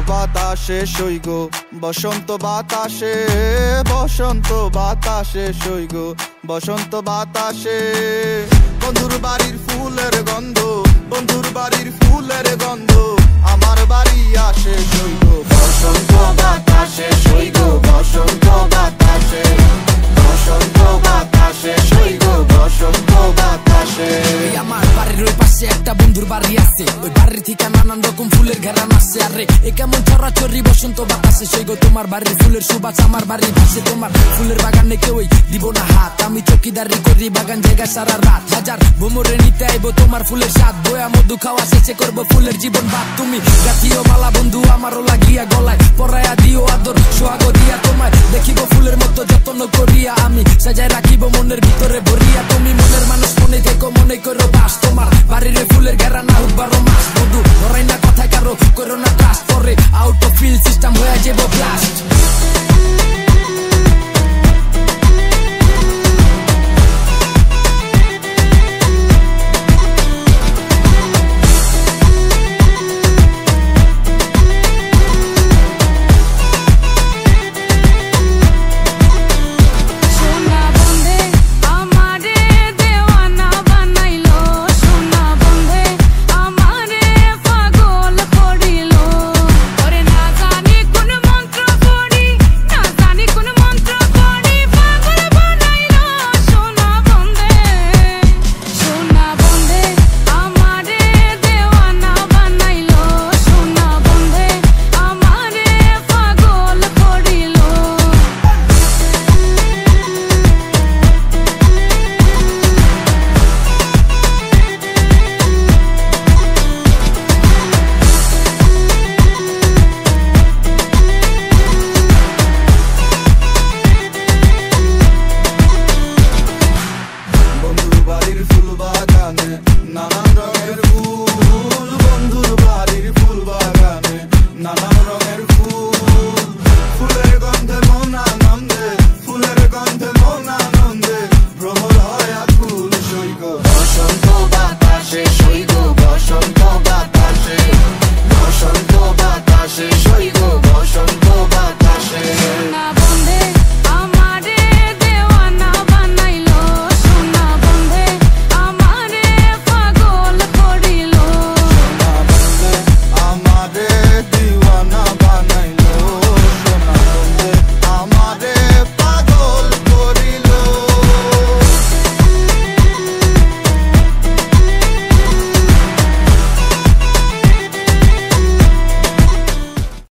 বাতাসে সইগ বসন্ত বাতাসে, বসন্ত বাতাসে সইগ বসন্ত বাতাসে। বন্ধুর বাড়ির ফুলের গন্ধ, বন্ধুর বাড়ির ফুলের গন্ধ আমার বাড়ি আসে সইগ বসন্ত বাতাসে সইগ বসন্ত বাতাসে, বসন্ত বাতাসে সইগ বসন্ত বাতাসে। আমার বাড়ির ওই পাশে একটা বন্ধুর বাড়ি আছে, ওই বাড়ির থেকে নানান রকম ফুলের ঘেরান আসছে। আরে এ কেমন ছড়াছড়ি বসন্ত বাতাসে সইগ তোমার বাড়ির ফুলের সুবাস আমার বাড়ির ভাসে। তোমার ফুলের বাগানে কেউই দিব না হাত, আমি চকিদারি করি বাগান জায়গা সারা রাত। হাজার ভ্রমরে নিতে আইবো তোমার ফুলের স্বাদ, বয়া মধু খাওয়া শেষে করবো ফুলের জীবন বাদ। তুমি গাথিও মালা বন্ধু আমারও লাগিয়া গলায়, পরায়া দিও আদর সোহাগ দিয়া তোমায় দেখিব ফুলের মতো যত্ন করিয়া, আমি সাজায় রাখিব মনের ভিতরে ভরিয়া। তুমি মনের মানুষ মনে থেকো মনে করো বাস, তোমার বাড়ির ফুলের ঘেরা না হোক 12 মাস। বন্ধু ধরাই না কথা কারো করো না ক্লাস, পরে আউট অফ ফিল সিস্টেম হয়ে যাবো ব্লাস্ট।